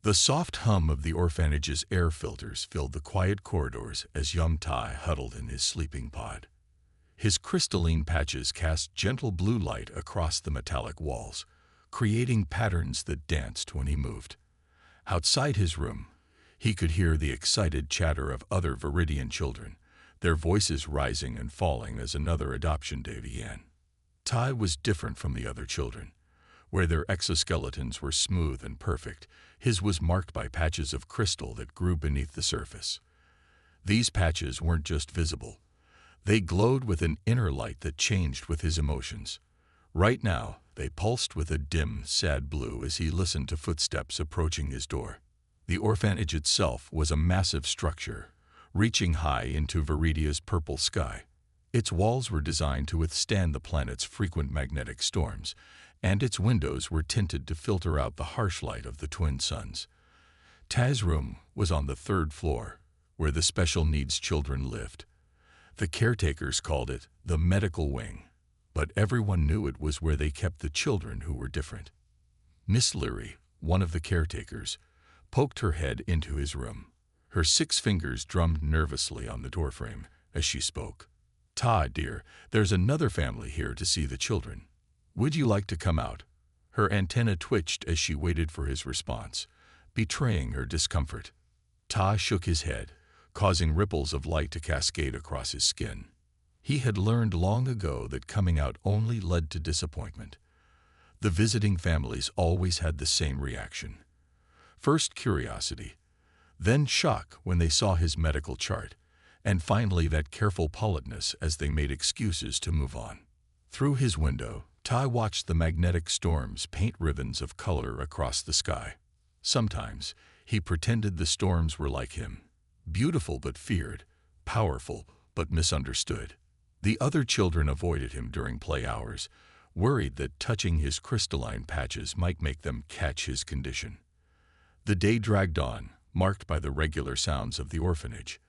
The soft hum of the orphanage's air filters filled the quiet corridors as young Tai huddled in his sleeping pod. His crystalline patches cast gentle blue light across the metallic walls, creating patterns that danced when he moved. Outside his room, he could hear the excited chatter of other Viridian children, their voices rising and falling as another adoption day began. Tai was different from the other children. Where their exoskeletons were smooth and perfect, his was marked by patches of crystal that grew beneath the surface. These patches weren't just visible. They glowed with an inner light that changed with his emotions. Right now, they pulsed with a dim, sad blue as he listened to footsteps approaching his door. The orphanage itself was a massive structure, reaching high into Viridia's purple sky. Its walls were designed to withstand the planet's frequent magnetic storms, and its windows were tinted to filter out the harsh light of the twin suns. Tai's room was on the 3rd floor, where the special needs children lived. The caretakers called it the medical wing, but everyone knew it was where they kept the children who were different. Miss Leary, one of the caretakers, poked her head into his room. Her 6 fingers drummed nervously on the doorframe as she spoke. "Tai, dear, there's another family here to see the children. Would you like to come out?" Her antenna twitched as she waited for his response, betraying her discomfort. Tai shook his head, causing ripples of light to cascade across his skin. He had learned long ago that coming out only led to disappointment. The visiting families always had the same reaction. First curiosity, then shock when they saw his medical chart, and finally that careful politeness as they made excuses to move on. Through his window, Tai watched the magnetic storms paint ribbons of color across the sky. Sometimes, he pretended the storms were like him, beautiful but feared, powerful but misunderstood. The other children avoided him during play hours, worried that touching his crystalline patches might make them catch his condition. The day dragged on, marked by the regular sounds of the orphanage.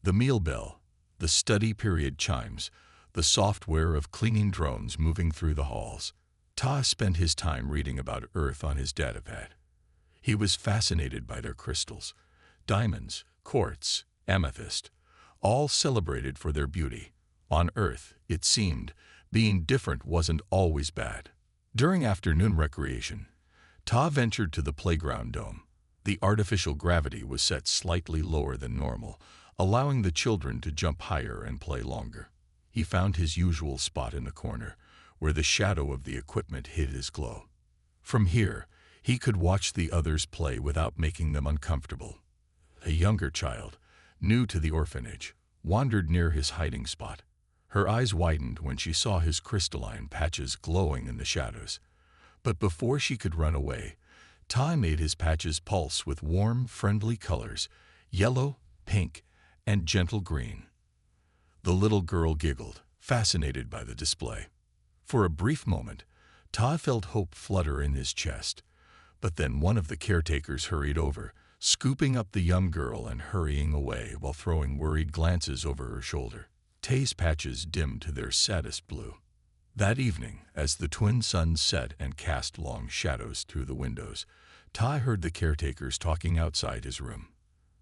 The meal bell, the study period chimes, the software of cleaning drones moving through the halls. Tai spent his time reading about Earth on his datapad. He was fascinated by their crystals, diamonds, quartz, amethyst, all celebrated for their beauty. On Earth, it seemed, being different wasn't always bad. During afternoon recreation, Tai ventured to the playground dome. The artificial gravity was set slightly lower than normal, allowing the children to jump higher and play longer. He found his usual spot in the corner, where the shadow of the equipment hid his glow. From here, he could watch the others play without making them uncomfortable. A younger child, new to the orphanage, wandered near his hiding spot. Her eyes widened when she saw his crystalline patches glowing in the shadows. But before she could run away, Tai made his patches pulse with warm, friendly colors, yellow, pink, and gentle green. The little girl giggled, fascinated by the display. For a brief moment, Tai felt hope flutter in his chest, but then one of the caretakers hurried over, scooping up the young girl and hurrying away while throwing worried glances over her shoulder. Tai's patches dimmed to their saddest blue. That evening, as the twin suns set and cast long shadows through the windows, Tai heard the caretakers talking outside his room.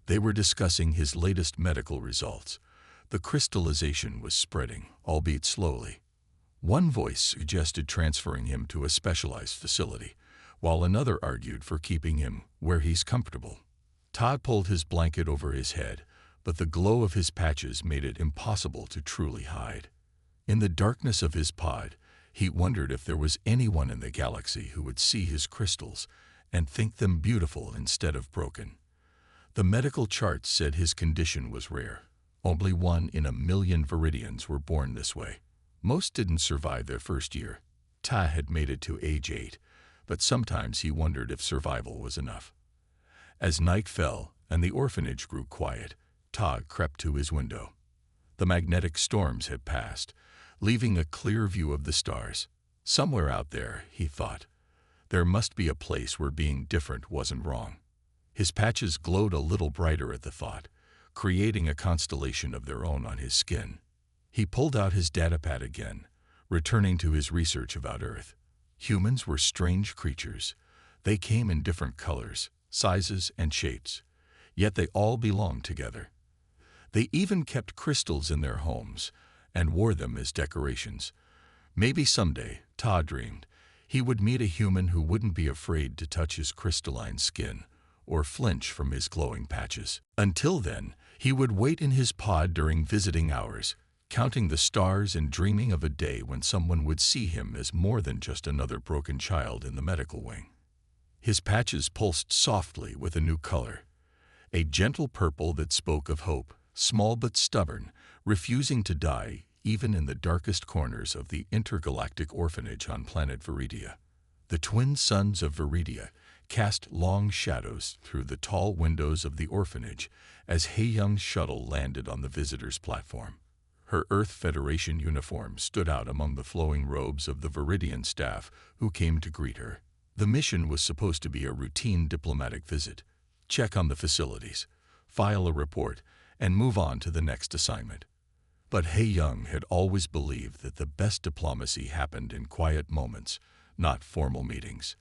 They were discussing his latest medical results. The crystallization was spreading, albeit slowly. One voice suggested transferring him to a specialized facility, while another argued for keeping him where he's comfortable. Tai pulled his blanket over his head, but the glow of his patches made it impossible to truly hide. In the darkness of his pod, he wondered if there was anyone in the galaxy who would see his crystals and think them beautiful instead of broken. The medical charts said his condition was rare. Only 1 in a million Viridians were born this way. Most didn't survive their first year. Tai had made it to age 8, but sometimes he wondered if survival was enough. As night fell and the orphanage grew quiet, Tai crept to his window. The magnetic storms had passed, leaving a clear view of the stars. Somewhere out there, he thought, there must be a place where being different wasn't wrong. His patches glowed a little brighter at the thought, creating a constellation of their own on his skin. He pulled out his datapad again, returning to his research about Earth. Humans were strange creatures. They came in different colors, sizes, and shapes, yet they all belonged together. They even kept crystals in their homes and wore them as decorations. Maybe someday, Ta dreamed, he would meet a human who wouldn't be afraid to touch his crystalline skin or flinch from his glowing patches. Until then, he would wait in his pod during visiting hours, counting the stars and dreaming of a day when someone would see him as more than just another broken child in the medical wing. His patches pulsed softly with a new color, a gentle purple that spoke of hope, small but stubborn, refusing to die even in the darkest corners of the intergalactic orphanage on planet Viridia. The twin suns of Viridia cast long shadows through the tall windows of the orphanage as Hae-Young's shuttle landed on the visitors' platform. Her Earth Federation uniform stood out among the flowing robes of the Viridian staff who came to greet her. The mission was supposed to be a routine diplomatic visit, check on the facilities, file a report, and move on to the next assignment. But Hae-Young had always believed that the best diplomacy happened in quiet moments, not formal meetings.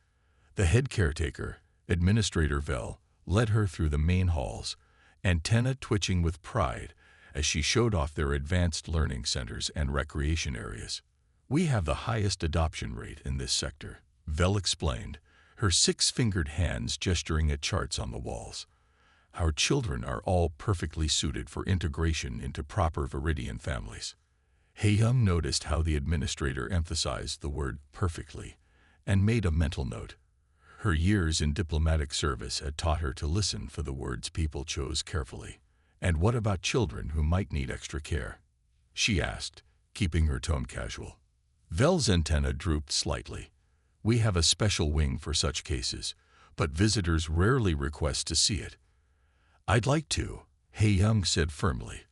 The head caretaker, Administrator Vel, led her through the main halls, antenna twitching with pride as she showed off their advanced learning centers and recreation areas. "We have the highest adoption rate in this sector," Vel explained, her six-fingered hands gesturing at charts on the walls. "Our children are all perfectly suited for integration into proper Viridian families." Hae-Young noticed how the administrator emphasized the word perfectly and made a mental note. Her years in diplomatic service had taught her to listen for the words people chose carefully. "And what about children who might need extra care?" she asked, keeping her tone casual. Vel's antenna drooped slightly. "We have a special wing for such cases, but visitors rarely request to see it." "I'd like to," Hae-Young said firmly,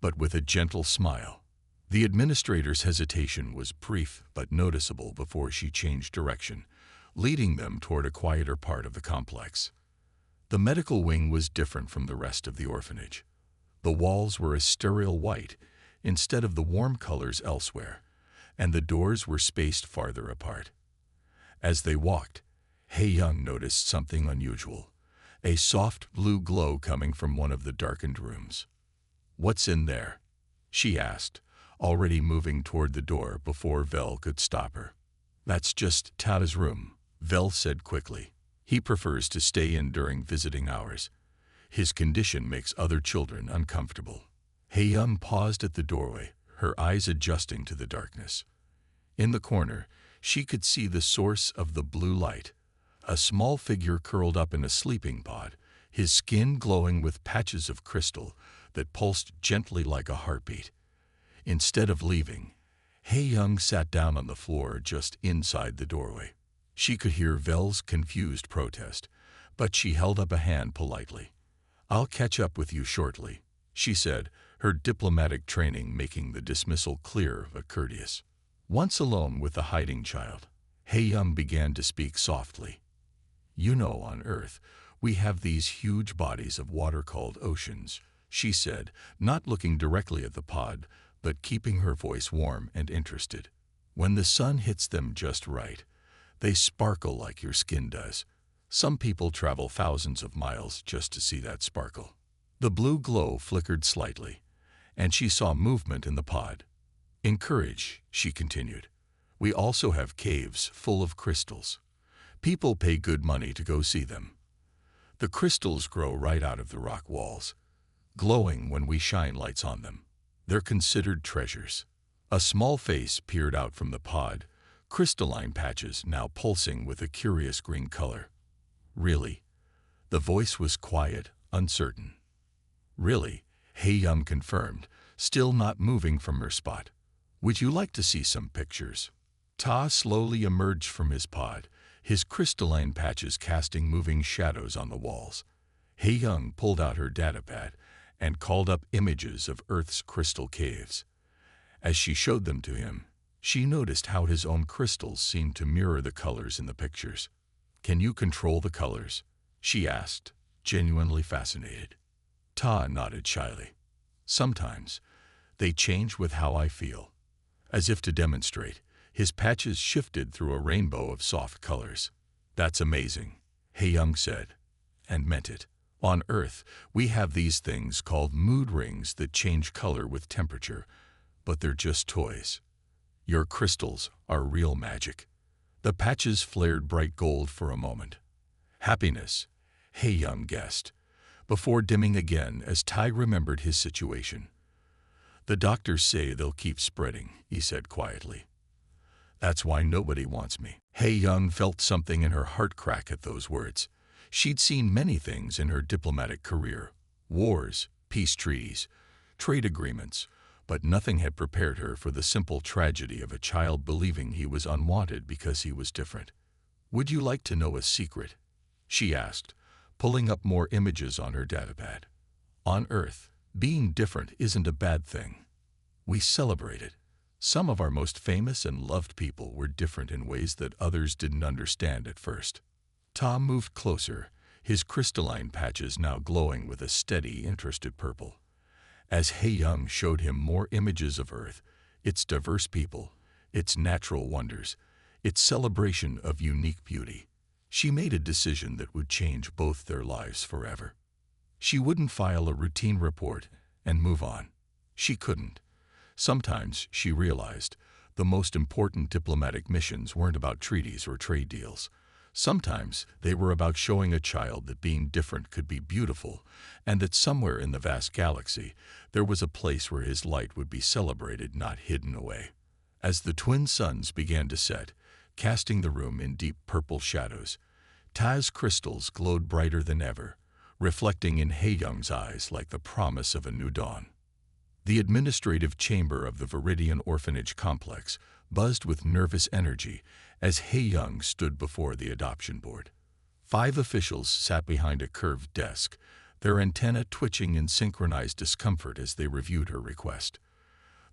but with a gentle smile. The administrator's hesitation was brief but noticeable before she changed direction, leading them toward a quieter part of the complex. The medical wing was different from the rest of the orphanage. The walls were a sterile white instead of the warm colors elsewhere, and the doors were spaced farther apart. As they walked, Hae-Young noticed something unusual, a soft blue glow coming from one of the darkened rooms. "What's in there?" she asked, already moving toward the door before Vel could stop her. "That's just Tata's room," Vel said quickly. "He prefers to stay in during visiting hours. His condition makes other children uncomfortable." Hae-Young paused at the doorway, her eyes adjusting to the darkness. In the corner, she could see the source of the blue light, a small figure curled up in a sleeping pod, his skin glowing with patches of crystal that pulsed gently like a heartbeat. Instead of leaving, Hae-Young sat down on the floor just inside the doorway. She could hear Vel's confused protest, but she held up a hand politely. "I'll catch up with you shortly," she said, her diplomatic training making the dismissal clear but courteous. Once alone with the hiding child, Hae-Young began to speak softly. "You know, on Earth, we have these huge bodies of water called oceans," she said, not looking directly at the pod, but keeping her voice warm and interested. "When the sun hits them just right, they sparkle like your skin does. Some people travel thousands of miles just to see that sparkle." The blue glow flickered slightly, and she saw movement in the pod. "Encourage," she continued. "We also have caves full of crystals. People pay good money to go see them. The crystals grow right out of the rock walls, glowing when we shine lights on them. They're considered treasures." A small face peered out from the pod, crystalline patches now pulsing with a curious green color. "Really?" The voice was quiet, uncertain. "Really," Hae-Young confirmed, still not moving from her spot. "Would you like to see some pictures?" Ta slowly emerged from his pod, his crystalline patches casting moving shadows on the walls. Hae-Young pulled out her datapad and called up images of Earth's crystal caves. As she showed them to him, she noticed how his own crystals seemed to mirror the colors in the pictures. "Can you control the colors?" she asked, genuinely fascinated. Ta nodded shyly. "Sometimes they change with how I feel." As if to demonstrate, his patches shifted through a rainbow of soft colors. "That's amazing," Hae-Young said. and meant it. On Earth, we have these things called mood rings that change color with temperature, but they're just toys. Your crystals are real magic. The patches flared bright gold for a moment. Happiness, hey young guest, before dimming again as Ty remembered his situation. The doctors say they'll keep spreading, he said quietly. That's why nobody wants me. Hey Young felt something in her heart crack at those words. She'd seen many things in her diplomatic career. Wars, peace treaties, trade agreements, but nothing had prepared her for the simple tragedy of a child believing he was unwanted because he was different. Would you like to know a secret? She asked, pulling up more images on her datapad. On Earth, being different isn't a bad thing. We celebrate it. Some of our most famous and loved people were different in ways that others didn't understand at first. Tom moved closer, his crystalline patches now glowing with a steady, interested purple. As Hey Young showed him more images of Earth, its diverse people, its natural wonders, its celebration of unique beauty, she made a decision that would change both their lives forever. She wouldn't file a routine report and move on. She couldn't. Sometimes, she realized, the most important diplomatic missions weren't about treaties or trade deals. Sometimes they were about showing a child that being different could be beautiful, and that somewhere in the vast galaxy there was a place where his light would be celebrated, not hidden away. As the twin suns began to set, casting the room in deep purple shadows, Taz crystals glowed brighter than ever, reflecting in Hey Young's eyes like the promise of a new dawn. The administrative chamber of the Viridian Orphanage complex buzzed with nervous energy as Hey Young stood before the adoption board. 5 officials sat behind a curved desk, their antennae twitching in synchronized discomfort as they reviewed her request.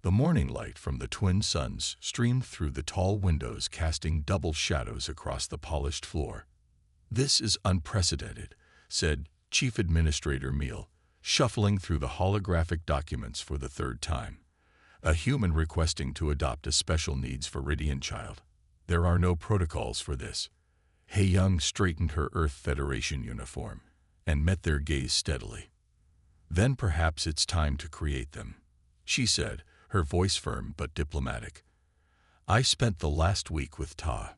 The morning light from the twin suns streamed through the tall windows, casting double shadows across the polished floor. "This is unprecedented," said Chief Administrator Meal, shuffling through the holographic documents for the 3rd time. A human requesting to adopt a special needs Viridian child. There are no protocols for this. Hey Young straightened her Earth Federation uniform and met their gaze steadily. "Then perhaps it's time to create them," she said, her voice firm but diplomatic. "I spent the last week with Ta.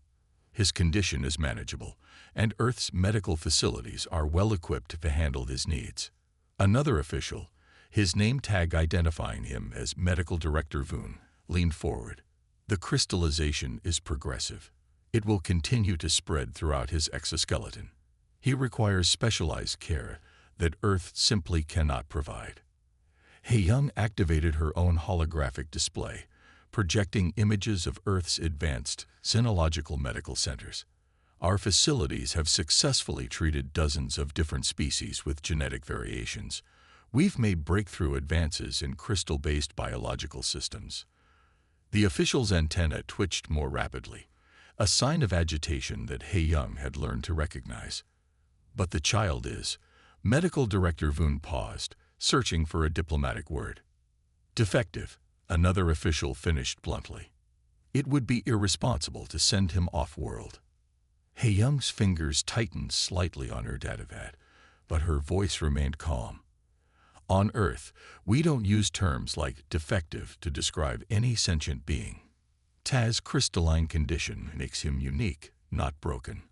His condition is manageable, and Earth's medical facilities are well equipped to handle his needs." Another official, his name tag identifying him as Medical Director Voon, leaned forward. "The crystallization is progressive. It will continue to spread throughout his exoskeleton. He requires specialized care that Earth simply cannot provide." Hey Young activated her own holographic display, projecting images of Earth's advanced cynological medical centers. "Our facilities have successfully treated dozens of different species with genetic variations. We've made breakthrough advances in crystal-based biological systems." The official's antenna twitched more rapidly, a sign of agitation that Hey Young had learned to recognize. "But the child is..." Medical Director Voon paused, searching for a diplomatic word. "Defective," another official finished bluntly. "It would be irresponsible to send him off-world." Hey Young's fingers tightened slightly on her datapad, but her voice remained calm. "On Earth, we don't use terms like defective to describe any sentient being. Taz's crystalline condition makes him unique, not broken.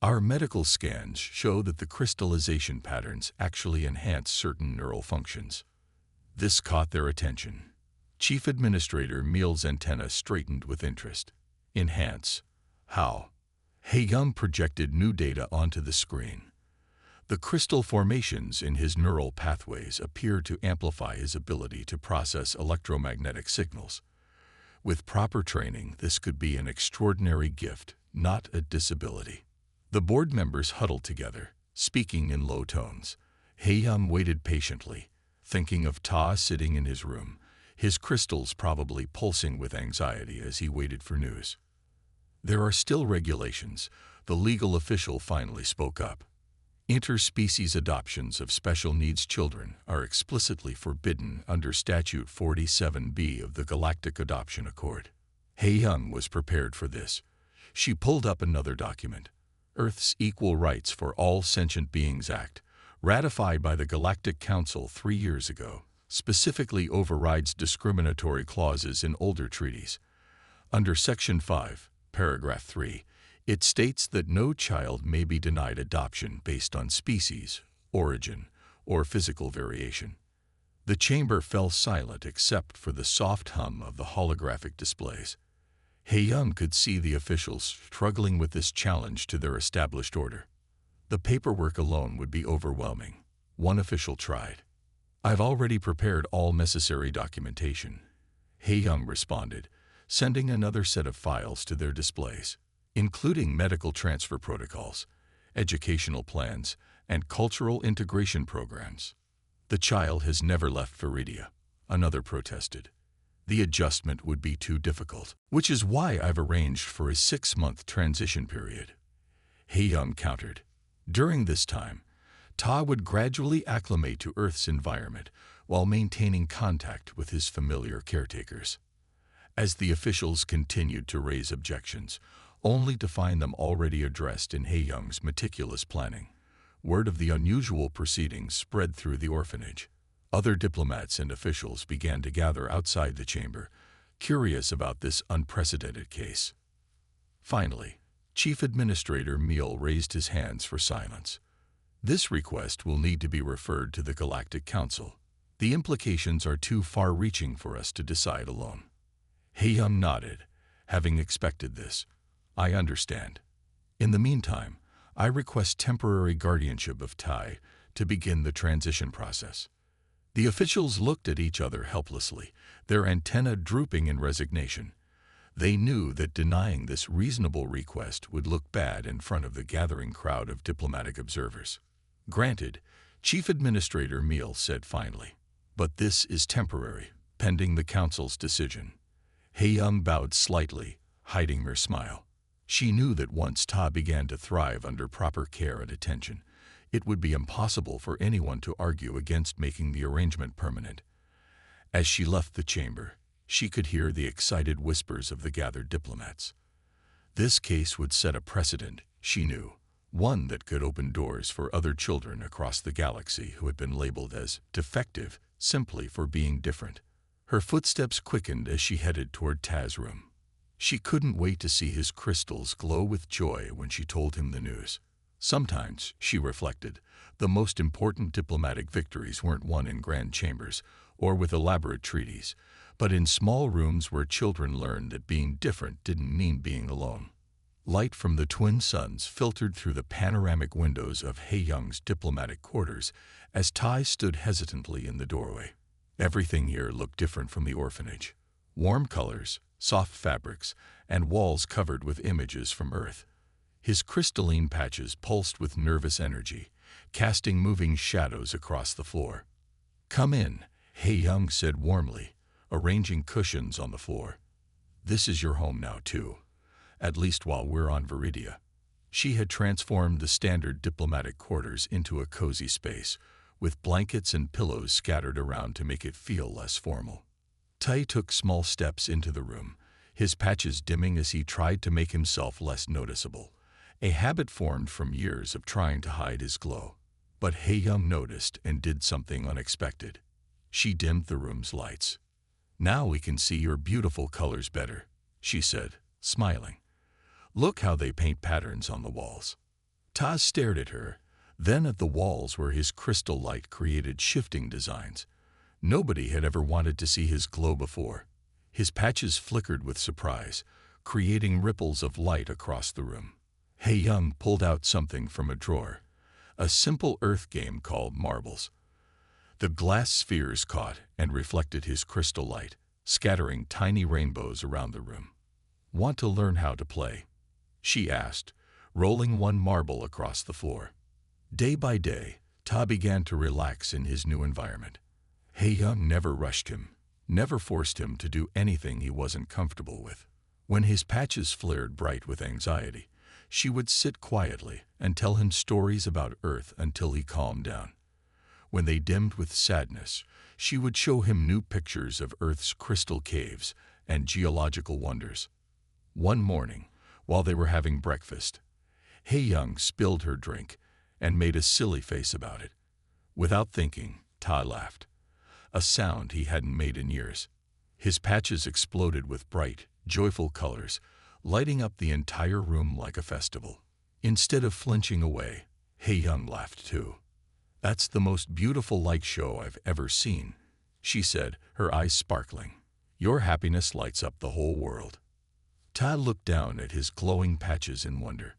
Our medical scans show that the crystallization patterns actually enhance certain neural functions." This caught their attention. Chief Administrator Meal's antenna straightened with interest. "Enhance? How?" Hey Young projected new data onto the screen. The crystal formations in his neural pathways appeared to amplify his ability to process electromagnetic signals. With proper training, this could be an extraordinary gift, not a disability. The board members huddled together, speaking in low tones. Hey Young waited patiently, thinking of Ta sitting in his room, his crystals probably pulsing with anxiety as he waited for news. "There are still regulations," the legal official finally spoke up. "Interspecies adoptions of special needs children are explicitly forbidden under Statute 47B of the Galactic Adoption Accord." Hey Young was prepared for this. She pulled up another document. Earth's Equal Rights for All Sentient Beings Act, ratified by the Galactic Council 3 years ago, specifically overrides discriminatory clauses in older treaties. Under Section 5, Paragraph 3, it states that no child may be denied adoption based on species, origin, or physical variation. The chamber fell silent except for the soft hum of the holographic displays. He-Young could see the officials struggling with this challenge to their established order. The paperwork alone would be overwhelming. One official tried. "I've already prepared all necessary documentation," He-Young responded, sending another set of files to their displays, including medical transfer protocols, educational plans, and cultural integration programs. "The child has never left Viridia," another protested. "The adjustment would be too difficult, which is why I've arranged for a 6-month transition period," He-Young countered. During this time, Ta would gradually acclimate to Earth's environment while maintaining contact with his familiar caretakers. As the officials continued to raise objections, only to find them already addressed in He-Young's meticulous planning, word of the unusual proceedings spread through the orphanage. Other diplomats and officials began to gather outside the chamber, curious about this unprecedented case. Finally, Chief Administrator Meal raised his hands for silence. "This request will need to be referred to the Galactic Council. The implications are too far-reaching for us to decide alone." He-Young nodded, having expected this. "I understand. In the meantime, I request temporary guardianship of Tai to begin the transition process." The officials looked at each other helplessly, their antennae drooping in resignation. They knew that denying this reasonable request would look bad in front of the gathering crowd of diplomatic observers. "Granted," Chief Administrator Meal said finally, "but this is temporary, pending the Council's decision." He-Young bowed slightly, hiding her smile. She knew that once Ta began to thrive under proper care and attention, it would be impossible for anyone to argue against making the arrangement permanent. As she left the chamber, she could hear the excited whispers of the gathered diplomats. This case would set a precedent, she knew, one that could open doors for other children across the galaxy who had been labeled as defective simply for being different. Her footsteps quickened as she headed toward Ta's room. She couldn't wait to see his crystals glow with joy when she told him the news. Sometimes, she reflected, the most important diplomatic victories weren't won in grand chambers or with elaborate treaties, but in small rooms where children learned that being different didn't mean being alone. Light from the twin suns filtered through the panoramic windows of He-Young's diplomatic quarters as Tai stood hesitantly in the doorway. Everything here looked different from the orphanage. Warm colors, soft fabrics, and walls covered with images from Earth. His crystalline patches pulsed with nervous energy, casting moving shadows across the floor. "Come in," He-Young said warmly, arranging cushions on the floor. "This is your home now, too, at least while we're on Viridia." She had transformed the standard diplomatic quarters into a cozy space, with blankets and pillows scattered around to make it feel less formal. Tai took small steps into the room, his patches dimming as he tried to make himself less noticeable, a habit formed from years of trying to hide his glow. But He-Young noticed and did something unexpected. She dimmed the room's lights. "Now we can see your beautiful colors better," she said, smiling. "Look how they paint patterns on the walls." Taz stared at her, then at the walls where his crystal light created shifting designs. Nobody had ever wanted to see his glow before. His patches flickered with surprise, creating ripples of light across the room. He-Young pulled out something from a drawer, a simple Earth game called Marbles. The glass spheres caught and reflected his crystal light, scattering tiny rainbows around the room. "Want to learn how to play?" she asked, rolling one marble across the floor. Day by day, Ta began to relax in his new environment. He-Young never rushed him, never forced him to do anything he wasn't comfortable with. When his patches flared bright with anxiety, she would sit quietly and tell him stories about Earth until he calmed down. When they dimmed with sadness, she would show him new pictures of Earth's crystal caves and geological wonders. One morning, while they were having breakfast, Young spilled her drink and made a silly face about it. Without thinking, Ta laughed, a sound he hadn't made in years. His patches exploded with bright, joyful colors, lighting up the entire room like a festival. Instead of flinching away, Young laughed too. "That's the most beautiful light show I've ever seen," she said, her eyes sparkling. "Your happiness lights up the whole world." Ta looked down at his glowing patches in wonder.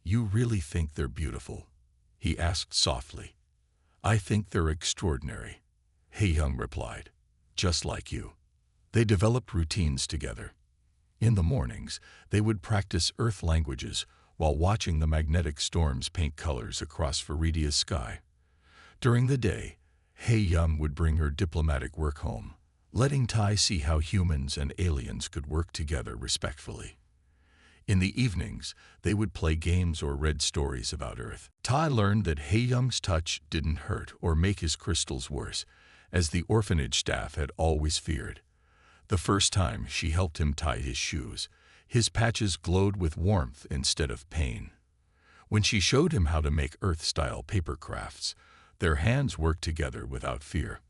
"You really think they're beautiful?" he asked softly. "I think they're extraordinary," Young replied. "Just like you." They developed routines together. In the mornings, they would practice Earth languages while watching the magnetic storms paint colors across Viridia's sky. During the day, Young would bring her diplomatic work home, letting Tai see how humans and aliens could work together respectfully. In the evenings, they would play games or read stories about Earth. Tai learned that Young's touch didn't hurt or make his crystals worse, as the orphanage staff had always feared. The first time she helped him tie his shoes, his patches glowed with warmth instead of pain. When she showed him how to make Earth-style paper crafts, their hands worked together without fear.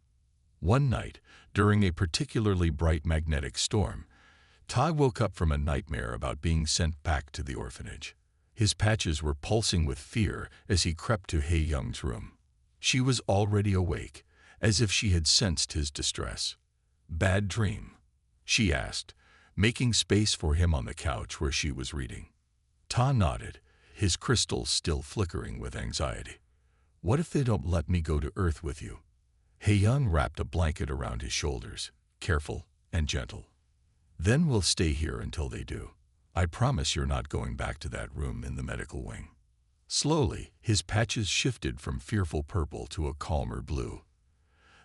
One night, during a particularly bright magnetic storm, Tai woke up from a nightmare about being sent back to the orphanage. His patches were pulsing with fear as he crept to Young's room. She was already awake, as if she had sensed his distress. "Bad dream?" she asked, making space for him on the couch where she was reading. Ta nodded, his crystals still flickering with anxiety. "What if they don't let me go to Earth with you?" Young wrapped a blanket around his shoulders, careful and gentle. "Then we'll stay here until they do. I promise you're not going back to that room in the medical wing." Slowly, his patches shifted from fearful purple to a calmer blue.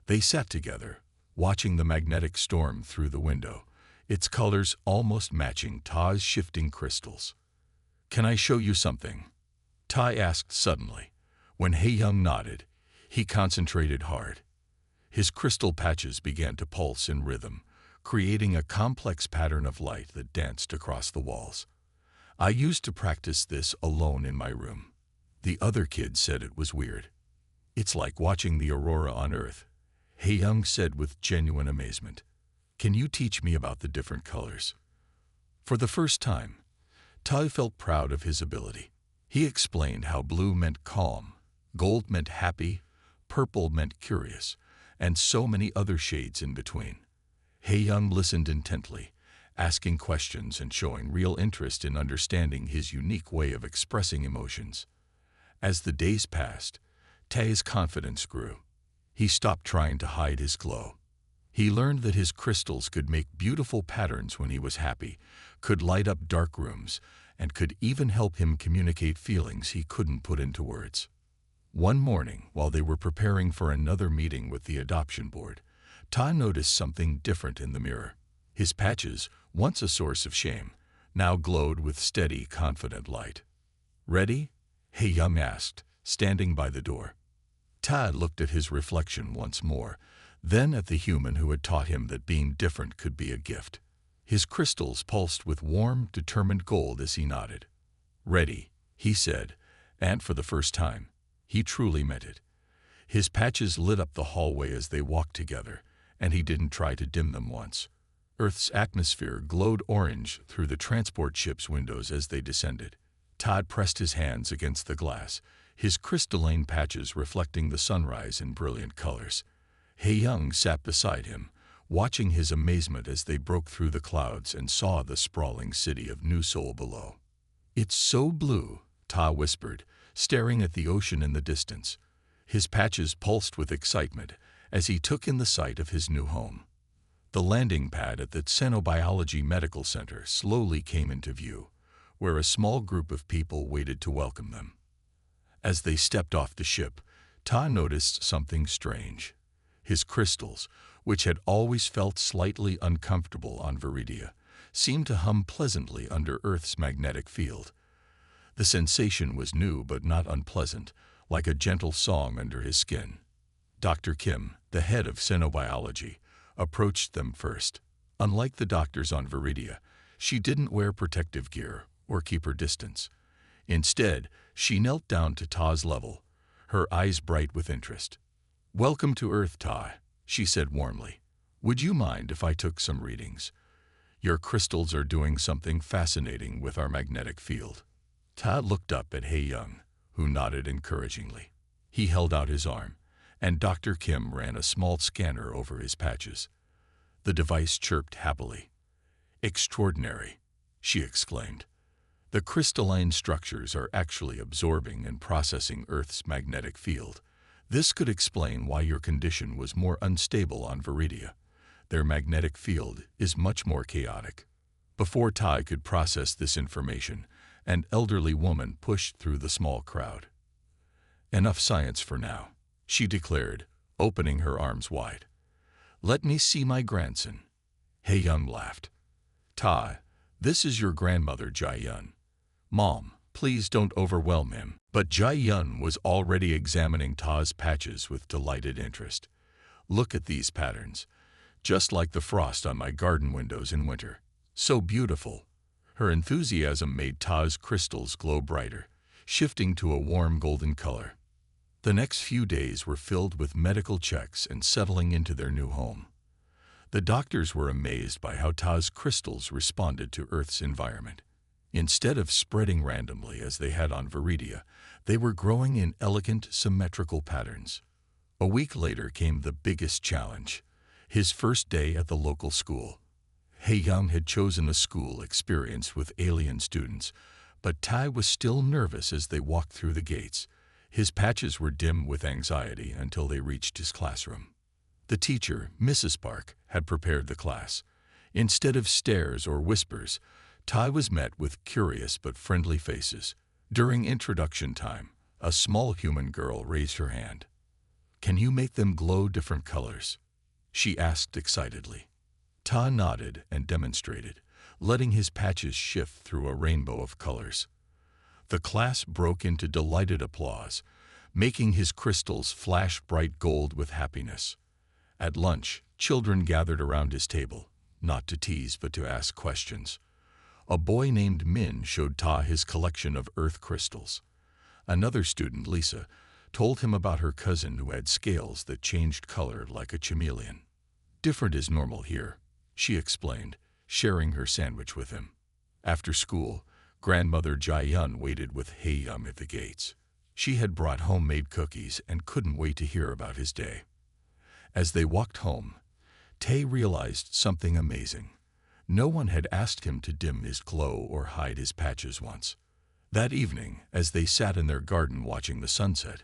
They sat together, watching the magnetic storm through the window, its colors almost matching Ta's shifting crystals. "Can I show you something?" Ta asked suddenly. When Young nodded, he concentrated hard. His crystal patches began to pulse in rhythm, creating a complex pattern of light that danced across the walls. "I used to practice this alone in my room. The other kids said it was weird." "It's like watching the aurora on Earth," Young said with genuine amazement. "Can you teach me about the different colors?" For the first time, Ta felt proud of his ability. He explained how blue meant calm, gold meant happy, purple meant curious, and so many other shades in between. Young listened intently, asking questions and showing real interest in understanding his unique way of expressing emotions. As the days passed, Ta's confidence grew. He stopped trying to hide his glow. He learned that his crystals could make beautiful patterns when he was happy, could light up dark rooms, and could even help him communicate feelings he couldn't put into words. One morning, while they were preparing for another meeting with the adoption board, Ta noticed something different in the mirror. His patches, once a source of shame, now glowed with steady, confident light. "Ready?" Young asked, standing by the door. Ta looked at his reflection once more, then at the human who had taught him that being different could be a gift. His crystals pulsed with warm, determined gold as he nodded. "Ready," he said, and for the first time, he truly meant it. His patches lit up the hallway as they walked together, and he didn't try to dim them once. Earth's atmosphere glowed orange through the transport ship's windows as they descended. Todd pressed his hands against the glass, his crystalline patches reflecting the sunrise in brilliant colors. Young sat beside him, watching his amazement as they broke through the clouds and saw the sprawling city of New Seoul below. "It's so blue," Ta whispered, staring at the ocean in the distance. His patches pulsed with excitement as he took in the sight of his new home. The landing pad at the Xenobiology Medical Center slowly came into view, where a small group of people waited to welcome them. As they stepped off the ship, Ta noticed something strange. His crystals, which had always felt slightly uncomfortable on Viridia, seemed to hum pleasantly under Earth's magnetic field. The sensation was new but not unpleasant, like a gentle song under his skin. Dr. Kim, the head of Xenobiology, approached them first. Unlike the doctors on Viridia, she didn't wear protective gear or keep her distance. Instead, she knelt down to Ta's level, her eyes bright with interest. "Welcome to Earth, Ta," she said warmly. "Would you mind if I took some readings? Your crystals are doing something fascinating with our magnetic field." Ta looked up at Young, who nodded encouragingly. He held out his arm, and Dr. Kim ran a small scanner over his patches. The device chirped happily. "Extraordinary," she exclaimed. "The crystalline structures are actually absorbing and processing Earth's magnetic field. This could explain why your condition was more unstable on Viridia. Their magnetic field is much more chaotic." Before Tai could process this information, an elderly woman pushed through the small crowd. "Enough science for now," she declared, opening her arms wide. "Let me see my grandson." Young laughed. "Tai, this is your grandmother, Jai-yun. Mom, please don't overwhelm him." But Jai-yun was already examining Ta's patches with delighted interest. "Look at these patterns, just like the frost on my garden windows in winter. So beautiful." Her enthusiasm made Ta's crystals glow brighter, shifting to a warm golden color. The next few days were filled with medical checks and settling into their new home. The doctors were amazed by how Ta's crystals responded to Earth's environment. Instead of spreading randomly as they had on Viridia, they were growing in elegant, symmetrical patterns. A week later came the biggest challenge, his first day at the local school. Young had chosen a school experienced with alien students, but Tai was still nervous as they walked through the gates. His patches were dim with anxiety until they reached his classroom. The teacher, Mrs. Park, had prepared the class. Instead of stares or whispers, Tai was met with curious but friendly faces. During introduction time, a small human girl raised her hand. "Can you make them glow different colors?" she asked excitedly. Ta nodded and demonstrated, letting his patches shift through a rainbow of colors. The class broke into delighted applause, making his crystals flash bright gold with happiness. At lunch, children gathered around his table, not to tease but to ask questions. A boy named Min showed Ta his collection of earth crystals. Another student, Lisa, told him about her cousin who had scales that changed color like a chameleon. "Different is normal here," she explained, sharing her sandwich with him. After school, grandmother Jai-yun waited with Young at the gates. She had brought homemade cookies and couldn't wait to hear about his day. As they walked home, Tae realized something amazing. No one had asked him to dim his glow or hide his patches once. That evening, as they sat in their garden watching the sunset,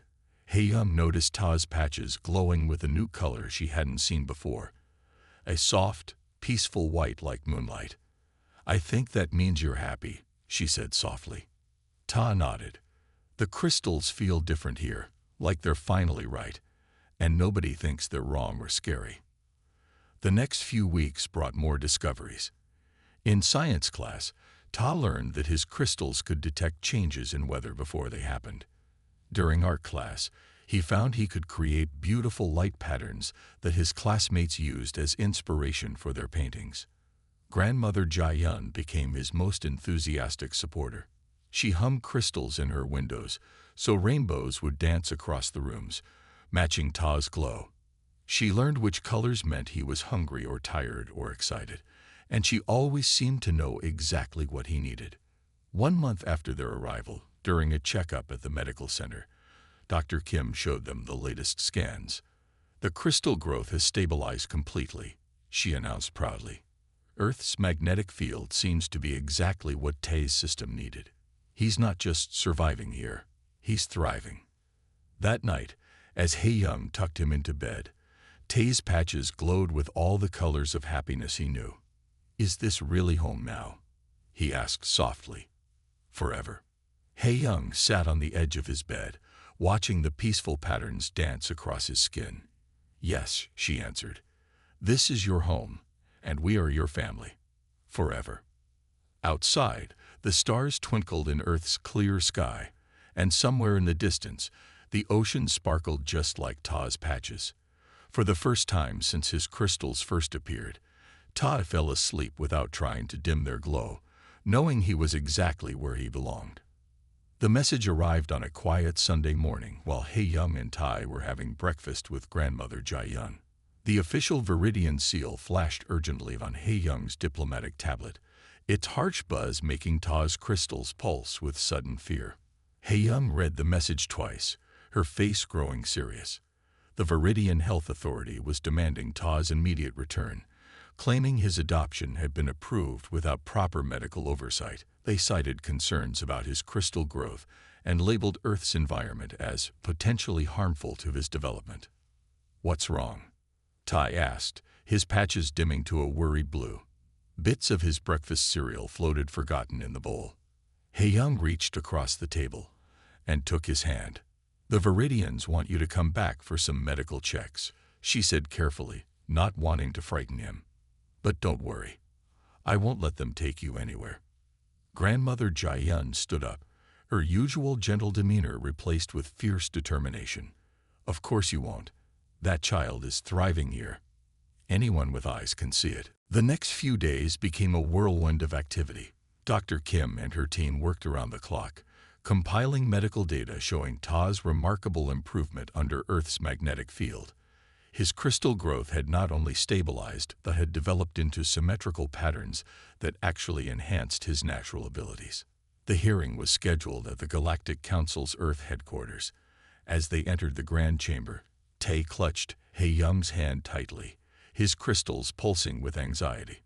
Young noticed Ta's patches glowing with a new color she hadn't seen before. A soft, peaceful white like moonlight. "I think that means you're happy," she said softly. Ta nodded. "The crystals feel different here, like they're finally right, and nobody thinks they're wrong or scary." The next few weeks brought more discoveries. In science class, Ta learned that his crystals could detect changes in weather before they happened. During art class, he found he could create beautiful light patterns that his classmates used as inspiration for their paintings. Grandmother Jai-yun became his most enthusiastic supporter. She hung crystals in her windows so rainbows would dance across the rooms, matching Ta's glow. She learned which colors meant he was hungry or tired or excited, and she always seemed to know exactly what he needed. 1 month after their arrival, during a checkup at the medical center, Dr. Kim showed them the latest scans. "The crystal growth has stabilized completely," she announced proudly. "Earth's magnetic field seems to be exactly what Tae's system needed. He's not just surviving here, he's thriving." That night, as Young tucked him into bed, Tae's patches glowed with all the colors of happiness he knew. "Is this really home now?" he asked softly. "Forever." Young sat on the edge of his bed, watching the peaceful patterns dance across his skin. "Yes," she answered. "This is your home, and we are your family. Forever." Outside, the stars twinkled in Earth's clear sky, and somewhere in the distance, the ocean sparkled just like Ta's patches. For the first time since his crystals first appeared, Ta fell asleep without trying to dim their glow, knowing he was exactly where he belonged. The message arrived on a quiet Sunday morning while Hae-young and Tai were having breakfast with grandmother Jae-yun. The official Viridian seal flashed urgently on Hae-young's diplomatic tablet, its harsh buzz making Ta's crystals pulse with sudden fear. Hae-young read the message twice, her face growing serious. The Viridian Health Authority was demanding Ta's immediate return, claiming his adoption had been approved without proper medical oversight. They cited concerns about his crystal growth and labeled Earth's environment as potentially harmful to his development. "What's wrong?" Tai asked, his patches dimming to a worried blue. Bits of his breakfast cereal floated forgotten in the bowl. Hae-young reached across the table and took his hand. "The Viridians want you to come back for some medical checks," she said carefully, not wanting to frighten him. "But don't worry. I won't let them take you anywhere." Grandmother Jae-yun stood up, her usual gentle demeanor replaced with fierce determination. "Of course you won't. That child is thriving here. Anyone with eyes can see it." The next few days became a whirlwind of activity. Dr. Kim and her team worked around the clock, compiling medical data showing Ta's remarkable improvement under Earth's magnetic field. His crystal growth had not only stabilized but had developed into symmetrical patterns that actually enhanced his natural abilities. The hearing was scheduled at the Galactic Council's Earth headquarters. As they entered the grand chamber, Tae clutched Hae-young's hand tightly, his crystals pulsing with anxiety.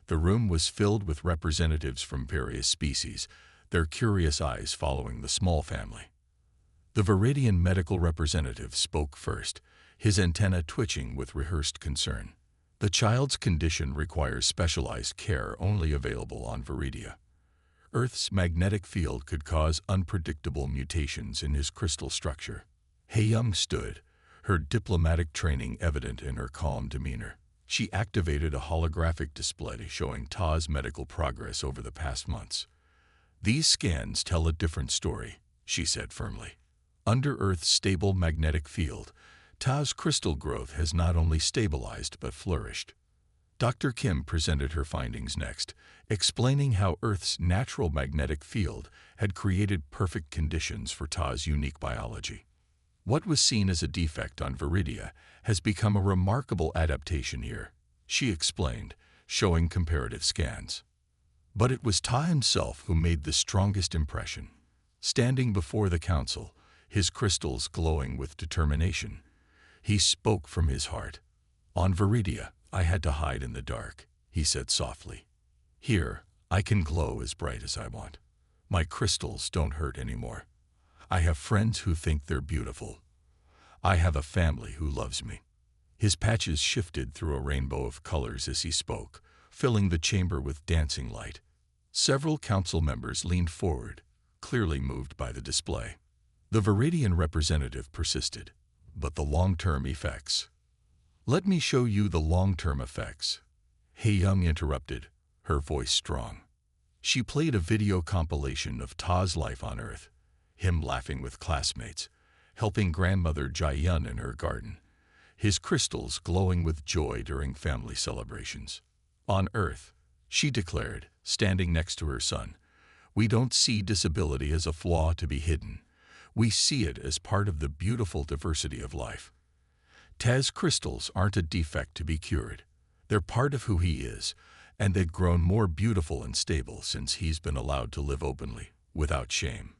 The room was filled with representatives from various species, their curious eyes following the small family. The Viridian medical representative spoke first, his antenna twitching with rehearsed concern. "The child's condition requires specialized care only available on Viridia. Earth's magnetic field could cause unpredictable mutations in his crystal structure." Hae-young stood, her diplomatic training evident in her calm demeanor. She activated a holographic display showing Ta's medical progress over the past months. "These scans tell a different story," she said firmly. "Under Earth's stable magnetic field, Ta's crystal growth has not only stabilized but flourished." Dr. Kim presented her findings next, explaining how Earth's natural magnetic field had created perfect conditions for Ta's unique biology. "What was seen as a defect on Viridia has become a remarkable adaptation here," she explained, showing comparative scans. But it was Ta himself who made the strongest impression. Standing before the council, his crystals glowing with determination, he spoke from his heart. "On Viridia, I had to hide in the dark," he said softly. "Here, I can glow as bright as I want. My crystals don't hurt anymore. I have friends who think they're beautiful. I have a family who loves me." His patches shifted through a rainbow of colors as he spoke, filling the chamber with dancing light. Several council members leaned forward, clearly moved by the display. The Viridian representative persisted. "But the long-term effects." "Let me show you the long-term effects," Hae-young interrupted, her voice strong. She played a video compilation of Ta's life on Earth, him laughing with classmates, helping grandmother Jae-yun in her garden, his crystals glowing with joy during family celebrations. "On Earth," she declared, standing next to her son, "we don't see disability as a flaw to be hidden. We see it as part of the beautiful diversity of life. Ta's crystals aren't a defect to be cured. They're part of who he is, and they've grown more beautiful and stable since he's been allowed to live openly, without shame."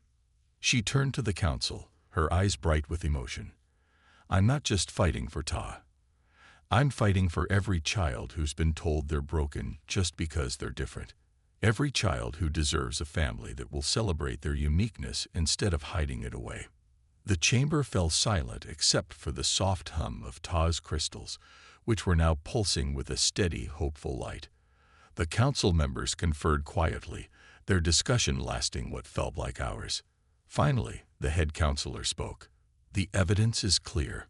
She turned to the council, her eyes bright with emotion. "I'm not just fighting for Ta. I'm fighting for every child who's been told they're broken just because they're different. Every child who deserves a family that will celebrate their uniqueness instead of hiding it away." The chamber fell silent except for the soft hum of Ta's crystals, which were now pulsing with a steady, hopeful light. The council members conferred quietly, their discussion lasting what felt like hours. Finally, the head counselor spoke. "The evidence is clear.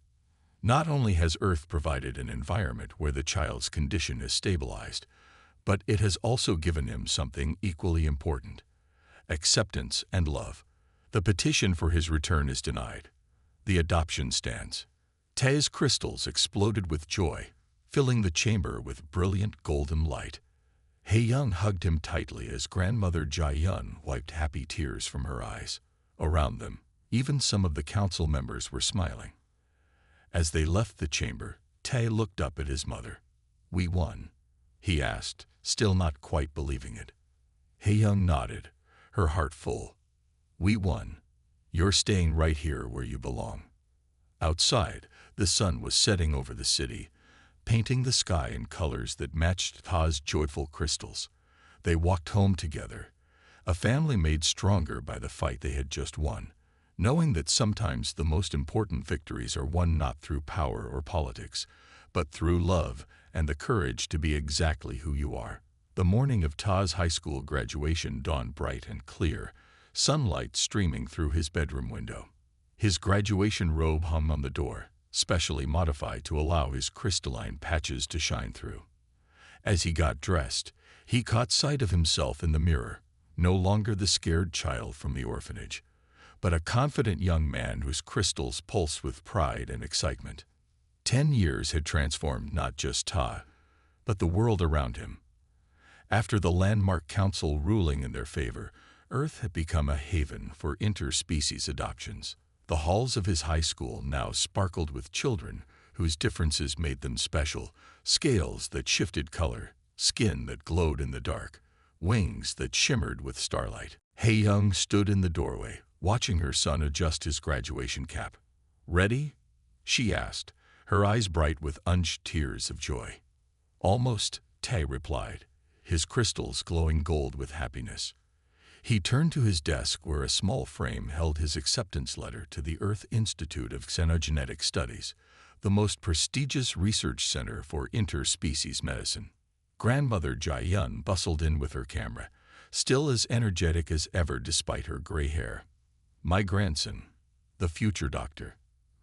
Not only has Earth provided an environment where the child's condition is stabilized, but it has also given him something equally important: acceptance and love. The petition for his return is denied. The adoption stands." Ta's crystals exploded with joy, filling the chamber with brilliant golden light. Young hugged him tightly as grandmother Jai-yun wiped happy tears from her eyes. Around them, even some of the council members were smiling. As they left the chamber, Tae looked up at his mother. "We won?" he asked, still not quite believing it. Young nodded, her heart full. "We won. You're staying right here where you belong." Outside, the sun was setting over the city, painting the sky in colors that matched Ta's joyful crystals. They walked home together, a family made stronger by the fight they had just won, knowing that sometimes the most important victories are won not through power or politics, but through love and the courage to be exactly who you are. The morning of Ta's high school graduation dawned bright and clear, sunlight streaming through his bedroom window. His graduation robe hung on the door, specially modified to allow his crystalline patches to shine through. As he got dressed, he caught sight of himself in the mirror, no longer the scared child from the orphanage, but a confident young man whose crystals pulsed with pride and excitement. 10 years had transformed not just Ta, but the world around him. After the landmark council ruling in their favor, Earth had become a haven for interspecies adoptions. The halls of his high school now sparkled with children whose differences made them special, scales that shifted color, skin that glowed in the dark, wings that shimmered with starlight. Young stood in the doorway, watching her son adjust his graduation cap. "Ready?" she asked, her eyes bright with unshed tears of joy. "Almost," Tae replied, his crystals glowing gold with happiness. He turned to his desk where a small frame held his acceptance letter to the Earth Institute of Xenogenetic Studies, the most prestigious research center for interspecies medicine. Grandmother Jai-yun bustled in with her camera, still as energetic as ever despite her gray hair. "My grandson, the future doctor.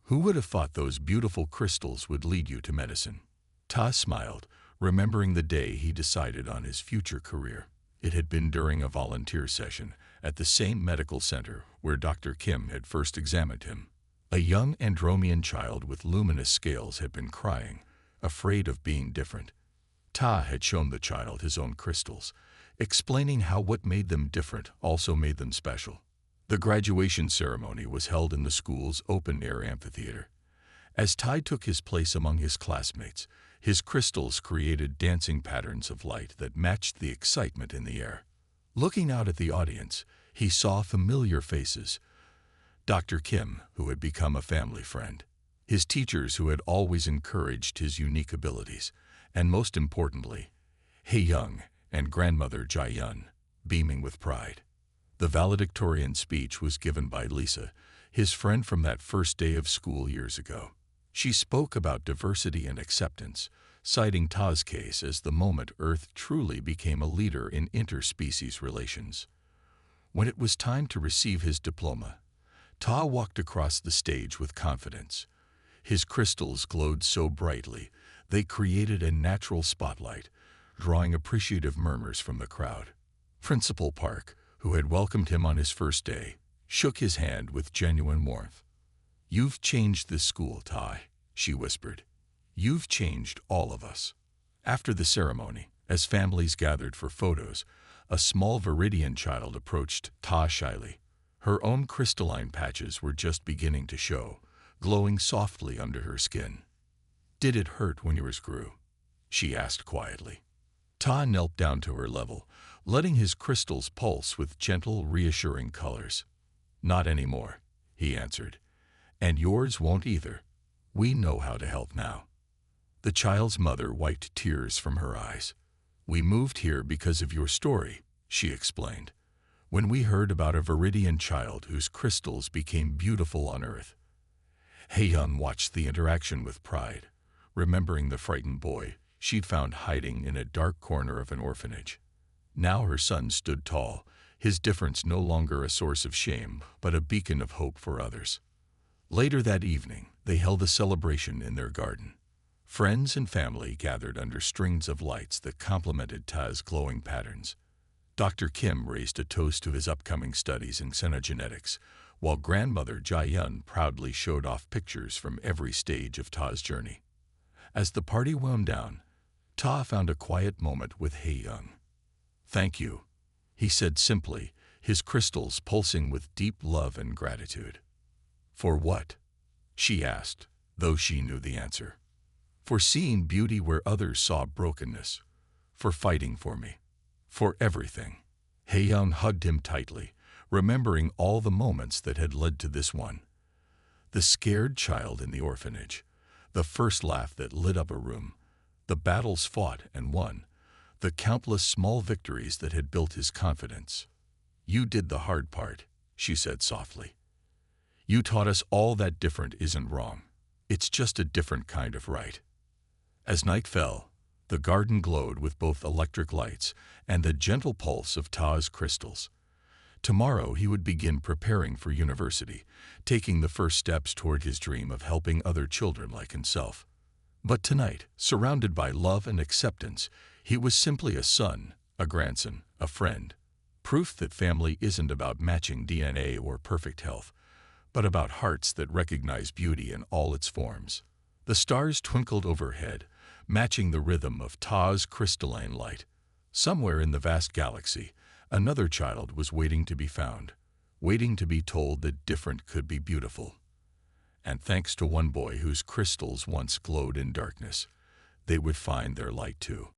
Who would have thought those beautiful crystals would lead you to medicine?" Ta smiled, remembering the day he decided on his future career. It had been during a volunteer session at the same medical center where Dr. Kim had first examined him. A young Andromean child with luminous scales had been crying, afraid of being different. Ta had shown the child his own crystals, explaining how what made them different also made them special. The graduation ceremony was held in the school's open-air amphitheater. As Tai took his place among his classmates, his crystals created dancing patterns of light that matched the excitement in the air. Looking out at the audience, he saw familiar faces. Dr. Kim, who had become a family friend, his teachers who had always encouraged his unique abilities, and most importantly, Young and grandmother Jai-yun, beaming with pride. The valedictorian speech was given by Lisa, his friend from that first day of school years ago. She spoke about diversity and acceptance, citing Ta's case as the moment Earth truly became a leader in interspecies relations. When it was time to receive his diploma, Ta walked across the stage with confidence. His crystals glowed so brightly, they created a natural spotlight, drawing appreciative murmurs from the crowd. Principal Park, who had welcomed him on his first day, shook his hand with genuine warmth. "You've changed this school, Tai," she whispered. "You've changed all of us." After the ceremony, as families gathered for photos, a small Viridian child approached Ta shyly. Her own crystalline patches were just beginning to show, glowing softly under her skin. "Did it hurt when yours grew?" she asked quietly. Ta knelt down to her level, letting his crystals pulse with gentle, reassuring colors. "Not anymore," he answered. "And yours won't either. We know how to help now." The child's mother wiped tears from her eyes. "We moved here because of your story," she explained. "When we heard about a Viridian child whose crystals became beautiful on Earth." Young watched the interaction with pride, remembering the frightened boy she'd found hiding in a dark corner of an orphanage. Now her son stood tall, his difference no longer a source of shame, but a beacon of hope for others. Later that evening, they held a celebration in their garden. Friends and family gathered under strings of lights that complemented Ta's glowing patterns. Dr. Kim raised a toast to his upcoming studies in xenogenetics, while grandmother Jai-yun proudly showed off pictures from every stage of Ta's journey. As the party wound down, Ta found a quiet moment with Young. "Thank you," he said simply, his crystals pulsing with deep love and gratitude. "For what?" she asked, though she knew the answer. "For seeing beauty where others saw brokenness. For fighting for me. For everything." Haeyoung hugged him tightly, remembering all the moments that had led to this one. The scared child in the orphanage, the first laugh that lit up a room, the battles fought and won, the countless small victories that had built his confidence. "You did the hard part," she said softly. "You taught us all that different isn't wrong. It's just a different kind of right." As night fell, the garden glowed with both electric lights and the gentle pulse of Ta's crystals. Tomorrow he would begin preparing for university, taking the first steps toward his dream of helping other children like himself. But tonight, surrounded by love and acceptance, he was simply a son, a grandson, a friend. Proof that family isn't about matching DNA or perfect health, but about hearts that recognize beauty in all its forms. The stars twinkled overhead, matching the rhythm of Ta's crystalline light. Somewhere in the vast galaxy, another child was waiting to be found, waiting to be told that different could be beautiful. And thanks to one boy whose crystals once glowed in darkness, they would find their light too.